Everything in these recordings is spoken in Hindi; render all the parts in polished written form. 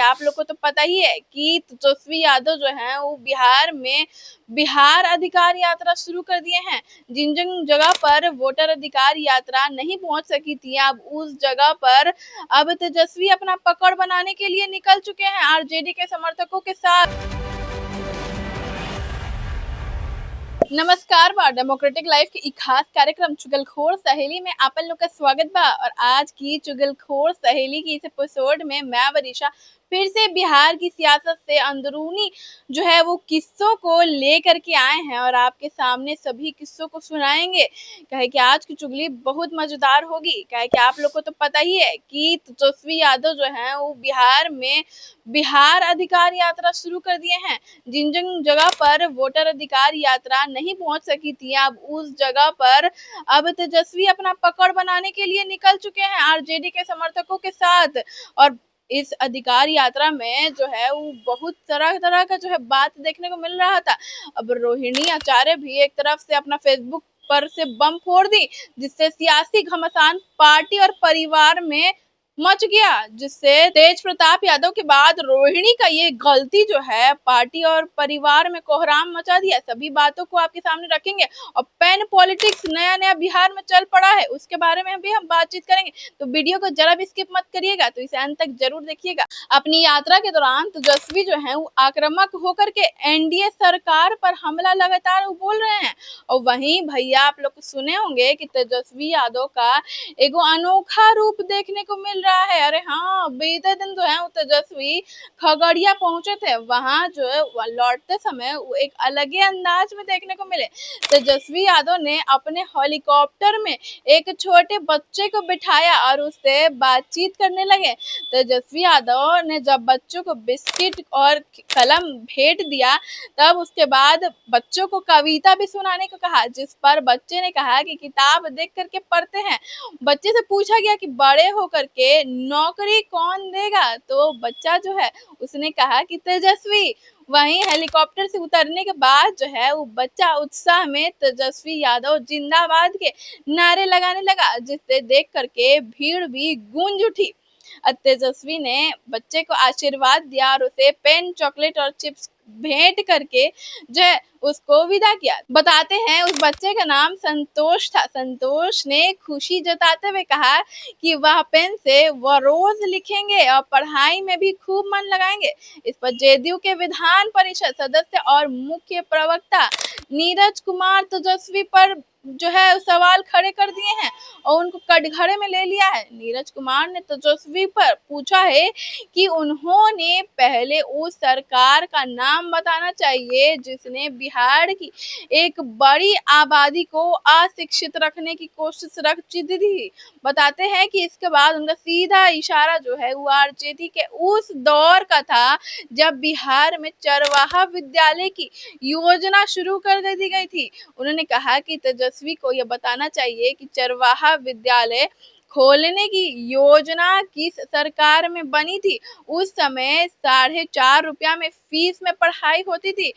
आप लोग को तो पता ही है कि तेजस्वी यादव जो है वो बिहार में बिहार अधिकार यात्रा शुरू कर दिए हैं। जिन जिन जगह पर वोटर अधिकार यात्रा नहीं पहुंच सकी थी, अब उस जगह पर अब तेजस्वी अपना पकड़ बनाने के लिए निकल चुके हैं आरजेडी के समर्थकों के साथ। नमस्कार बा डेमोक्रेटिक लाइफ के एक खास कार्यक्रम चुगलखोर सहेली में आपन लोग का स्वागत बा। और आज की चुगलखोर सहेली की इस एपिसोड में मैं वरीशा फिर से बिहार की सियासत से अंदरूनी जो है वो किस्सों को लेकर के आए हैं और आपके सामने सभी किस्सों को सुनाएंगे। कहे कि आज की चुगली बहुत मजेदार होगी। कहे कि आप लोग को तो पता ही है कि तेजस्वी यादव जो है वो बिहार में बिहार अधिकार यात्रा शुरू कर दिए हैं। जिन जिन जगह पर वोटर अधिकार यात्रा नहीं पहुंच सकी थी, अब उस जगह पर अब तेजस्वी अपना पकड़ बनाने के लिए निकल चुके हैं आरजेडी के समर्थकों के साथ। और इस अधिकार यात्रा में जो है वो बहुत तरह तरह का जो है बात देखने को मिल रहा था। अब रोहिणी आचार्य भी एक तरफ से अपना फेसबुक पर से बम फोड़ दी, जिससे सियासी घमासान पार्टी और परिवार में मच गया, जिससे तेज प्रताप यादव के बाद रोहिणी का ये गलती जो है पार्टी और परिवार में कोहराम मचा दिया। सभी बातों को आपके सामने रखेंगे और पेन पॉलिटिक्स नया नया बिहार में चल पड़ा है, उसके बारे में भी हम बातचीत करेंगे। तो वीडियो को जरा भी स्किप मत करिएगा, तो इसे अंत तक जरूर देखिएगा। अपनी यात्रा के दौरान तेजस्वी जो है वो आक्रामक होकर के एनडीए सरकार पर हमला लगातार बोल रहे हैं। और वहीं भैया आप लोग सुने होंगे कि तेजस्वी यादव का एगो अनोखा रूप देखने को मिल रहा है। अरे हाँ, बीते दिन जो है वो तेजस्वी खगड़िया पहुंचे थे। वहां जो है लौटते समय वो एक अलग ही अंदाज में देखने को मिले। तेजस्वी यादव ने अपने हेलीकॉप्टर में एक छोटे बच्चे को बिठाया और उससे बातचीत करने लगे। तेजस्वी यादव ने जब बच्चों को बिस्किट और कलम भेंट दिया, तब उसके बाद बच्चों को कविता भी सुनाने को कहा, जिस पर बच्चे ने कहा कि किताब देख करके पढ़ते हैं। बच्चे से पूछा गया कि बड़े होकर के नौकरी कौन देगा, तो बच्चा जो है उसने कहा कि तेजस्वी। वहीं हेलीकॉप्टर से उतरने के बाद जो है वो बच्चा उत्साह में तेजस्वी यादव जिंदाबाद के नारे लगाने लगा, जिससे देख करके भीड़ भी गूंज उठी। तेजस्वी ने बच्चे को आशीर्वाद दिया और उसे पेन, चॉकलेट और चिप्स भेंट करके जो है उसको विदा किया। बताते हैं उस बच्चे का नाम संतोष था। संतोष ने खुशी जताते हुए कहा कि वह पेन से वह रोज लिखेंगे और पढ़ाई में भी खूब मन लगाएंगे। इस पर जेडीयू के विधान परिषद सदस्य और मुख्य प्रवक्ता नीरज कुमार तेजस्वी पर जो है सवाल खड़े कर दिए हैं और उनको कटघरे में ले लिया है। नीरज कुमार ने तेजस्वी पर पूछा है कि उन्होंने पहले उस सरकार का नाम बताना चाहिए जिसने बिहार की एक बड़ी आबादी को अशिक्षित रखने की कोशिश रची थी। बताते हैं कि इसके बाद उनका सीधा इशारा जो है वो आरजेडी के उस दौर का था जब बिहार में चरवाहा विद्यालय की योजना शुरू कर दे दी गई थी। उन्होंने कहा कि तेजस्वी को यह बताना चाहिए कि चरवाहा विद्यालय खोलने की योजना किस सरकार में बनी थी। उस समय 4.5 रुपया में फीस में पढ़ाई होती थी।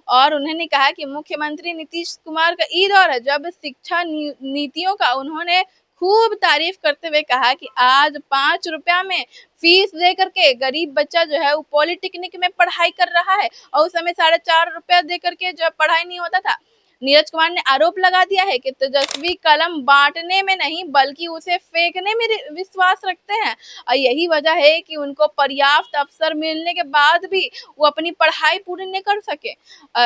और उन्होंने कहा कि मुख्यमंत्री नीतीश कुमार का ई दौर है जब शिक्षा नीतियों का उन्होंने खूब तारीफ करते हुए कहा कि आज 5 रुपया में फीस दे करके गरीब बच्चा जो है वो पॉलिटेक्निक में पढ़ाई कर रहा है और उस समय 4.5 रुपया दे करके जो पढ़ाई नहीं होता था। नीरज कुमार ने आरोप लगा दिया है कि तेजस्वी कलम बांटने में नहीं बल्कि उसे फेंकने में विश्वास रखते हैं और यही वजह है कि उनको पर्याप्त अवसर मिलने के बाद भी वो अपनी पढ़ाई पूरी नहीं कर सके।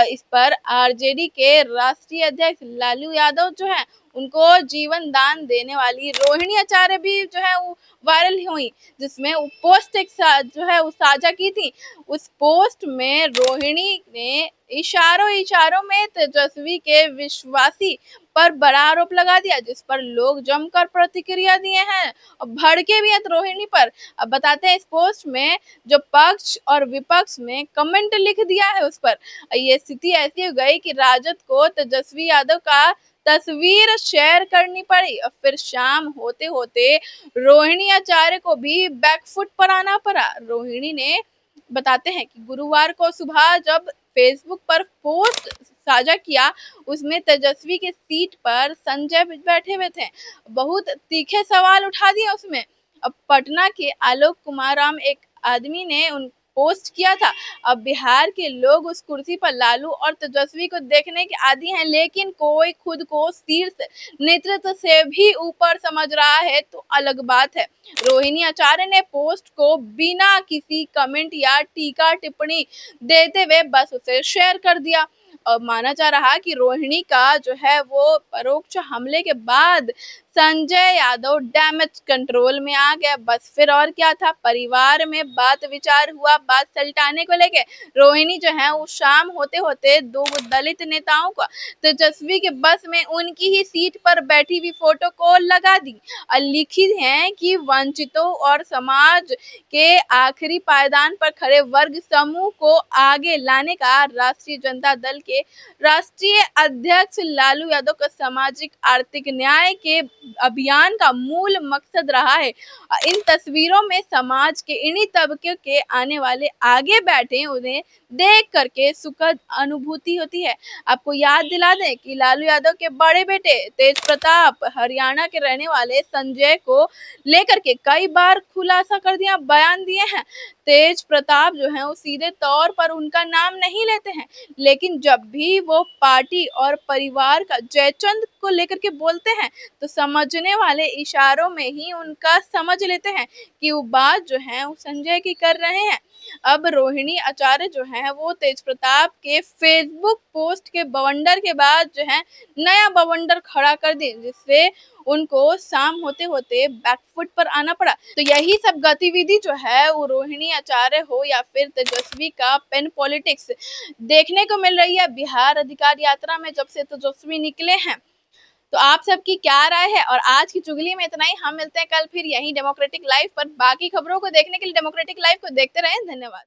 इस पर आरजेडी के राष्ट्रीय अध्यक्ष लालू यादव जो है उनको जीवन दान देने वाली रोहिणी आचार्य भी जो है वो वायरल हुई, जिसमें वो पोस्ट एक जो है वो साझा की थी। उस पोस्ट में रोहिणी ने इशारों में तेजस्वी के विश्वासी पर बड़ा आरोप लगा दिया, जिस पर लोग जमकर प्रतिक्रिया दिए हैं और भड़के भी हैं रोहिणी पर। अब बताते हैं इस पोस्ट में जो पक्ष और विपक्ष में कमेंट लिख दिया है उस पर। ये स्थिति ऐसी हो गई कि राजद को तेजस्वी यादव का तस्वीर शेयर करनी पड़ी और फिर शाम होते होते रोहिणी आचार्य को भी बैकफुट पर आना पड़ा। रोहिणी ने बताते हैं कि गुरुवार को सुबह जब फेसबुक पर पोस्ट साझा किया, उसमें तेजस्वी के सीट पर संजय बैठे हुए थे। बहुत तीखे सवाल उठा दिए उसमें। अब पटना के आलोक कुमार राम एक आदमी ने उन पोस्ट किया था। अब बिहार के लोग उस कुर्सी पर लालू और तेजस्वी को देखने के आदी हैं, लेकिन कोई खुद को शीर्ष नेतृत्व से भी ऊपर समझ रहा है तो अलग बात है। रोहिणी आचार्य ने पोस्ट को बिना किसी कमेंट या टीका टिप्पणी देते हुए बस उसे शेयर कर दिया। और माना जा रहा कि रोहिणी का जो है वो परोक्ष हमले के बाद संजय यादव डैमेज कंट्रोल में आ गया। बस फिर और क्या था, परिवार में बात विचार हुआ बात सलटाने को लेके। रोहिणी जो है वो शाम होते होते दो दलित नेताओं को तेजस्वी के बस में उनकी ही सीट पर बैठी हुई फोटो को लगा दी और लिखी है कि वंचितों और समाज के आखिरी पायदान पर खड़े वर्ग समूह को आगे लाने का राष्ट्रीय जनता दल के राष्ट्रीय अध्यक्ष लालू यादव का सामाजिक आर्थिक न्याय के अभियान का मूल मकसद रहा है। इन तस्वीरों में समाज के इन्हीं तबके के आने वाले आगे बैठे उन्हें देख करके सुखद अनुभूति होती है। आपको याद दिला दें कि लालू यादव के बड़े बेटे तेज प्रताप हरियाणा के रहने वाले संजय को लेकर के कई बार खुलासा कर दिया, बयान दिए हैं। तेज प्रताप जो है वो सीधे तौर पर उनका नाम नहीं लेते हैं, लेकिन जब भी वो पार्टी और परिवार का जयचंद को लेकर के बोलते हैं तो समझने वाले इशारों में ही उनका समझ लेते हैं कि वो बात जो है वो संजय की कर रहे हैं। अब रोहिणी आचार्य जो है वो तेज प्रताप के फेसबुक पोस्ट के बवंडर के बाद जो है नया बवंडर खड़ा कर दिए, जिससे उनको शाम होते होते बैकफुट पर आना पड़ा। तो यही सब गतिविधि जो है वो रोहिणी आचार्य हो या फिर तेजस्वी का पेन पॉलिटिक्स देखने को मिल रही है बिहार अधिकार यात्रा में जब से तेजस्वी निकले हैं। तो आप सबकी क्या राय है? और आज की चुगली में इतना ही। हम मिलते हैं कल फिर यही डेमोक्रेटिक लाइव पर। बाकी खबरों को देखने के लिए डेमोक्रेटिक लाइव को देखते रहें। धन्यवाद।